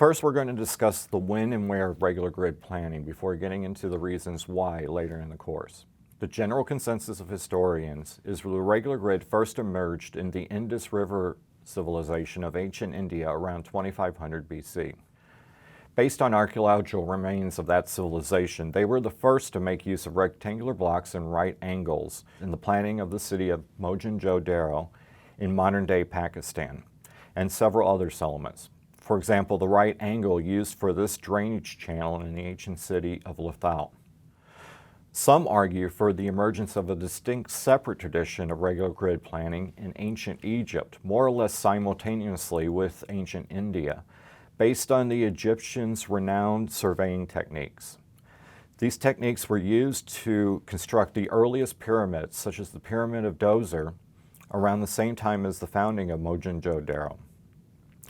First, we're going to discuss the when and where of regular grid planning before getting into the reasons why later in the course. The general consensus of historians is that the regular grid first emerged in the Indus River civilization of ancient India around 2500 BC. Based on archaeological remains of that civilization, they were the first to make use of rectangular blocks and right angles in the planning of the city of Mohenjo-daro in modern-day Pakistan, and several other settlements. For example, the right angle used for this drainage channel in the ancient city of Lethal. Some argue for the emergence of a distinct separate tradition of regular grid planning in ancient Egypt, more or less simultaneously with ancient India, based on the Egyptians' renowned surveying techniques. These techniques were used to construct the earliest pyramids, such as the Pyramid of Djoser, around the same time as the founding of Mohenjo-daro.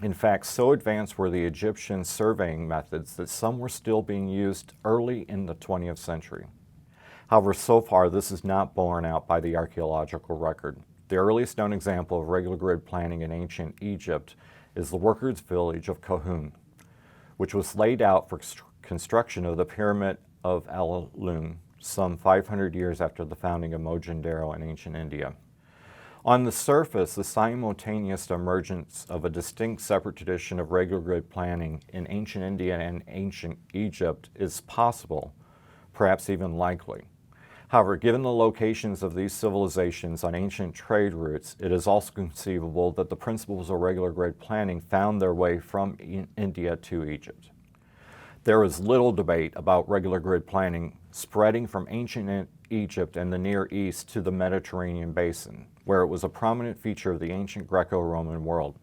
In fact, so advanced were the Egyptian surveying methods that some were still being used early in the 20th century. However, so far this is not borne out by the archaeological record. The earliest known example of regular grid planning in ancient Egypt is the workers' village of Kohun, which was laid out for construction of the Pyramid of Al-Lum some 500 years after the founding of Mohenjo-daro in ancient India. On the surface, the simultaneous emergence of a distinct separate tradition of regular grid planning in ancient India and ancient Egypt is possible, perhaps even likely. However, given the locations of these civilizations on ancient trade routes, it is also conceivable that the principles of regular grid planning found their way from India to Egypt. There is little debate about regular grid planning spreading from ancient Egypt and the Near East to the Mediterranean Basin, where it was a prominent feature of the ancient Greco-Roman world.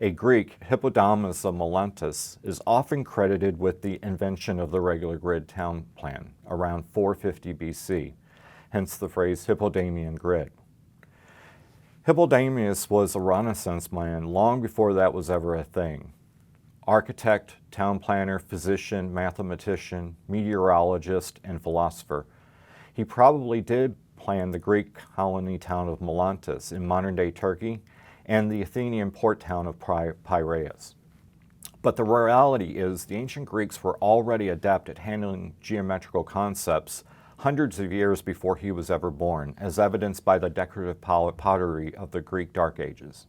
A Greek, Hippodamus of Miletus, is often credited with the invention of the regular grid town plan around 450 BC, hence the phrase Hippodamian grid. Hippodamus was a Renaissance man long before that was ever a thing. Architect, town planner, physician, mathematician, meteorologist, and philosopher. He probably did plan the Greek colony town of Miletus in modern-day Turkey and the Athenian port town of Piraeus. But the reality is the ancient Greeks were already adept at handling geometrical concepts hundreds of years before he was ever born, as evidenced by the decorative pottery of the Greek Dark Ages.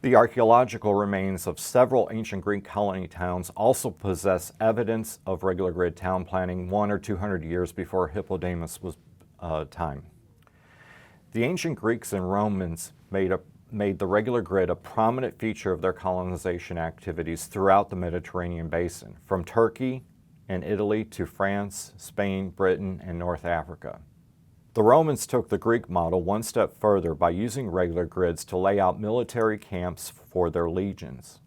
The archaeological remains of several ancient Greek colony towns also possess evidence of regular grid town planning 100 or 200 years before Hippodamus was time. The ancient Greeks and Romans made the regular grid a prominent feature of their colonization activities throughout the Mediterranean Basin, from Turkey and Italy to France, Spain, Britain, and North Africa. The Romans took the Greek model one step further by using regular grids to lay out military camps for their legions.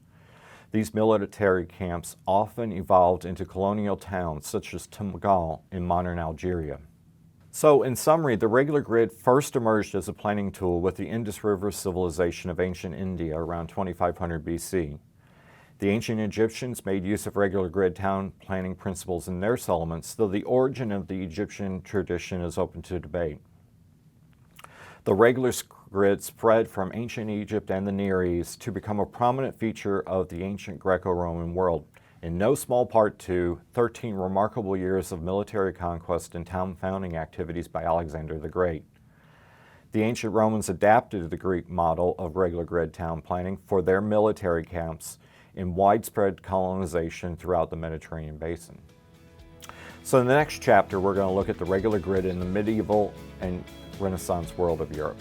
These military camps often evolved into colonial towns such as Timgad in modern Algeria. So, in summary, the regular grid first emerged as a planning tool with the Indus River civilization of ancient India around 2500 BC. The ancient Egyptians made use of regular grid town planning principles in their settlements, though the origin of the Egyptian tradition is open to debate. The regular grid spread from ancient Egypt and the Near East to become a prominent feature of the ancient Greco-Roman world, in no small part to 13 remarkable years of military conquest and town founding activities by Alexander the Great. The ancient Romans adapted the Greek model of regular grid town planning for their military camps in widespread colonization throughout the Mediterranean Basin. So in the next chapter, we're going to look at the regular grid in the medieval and Renaissance world of Europe.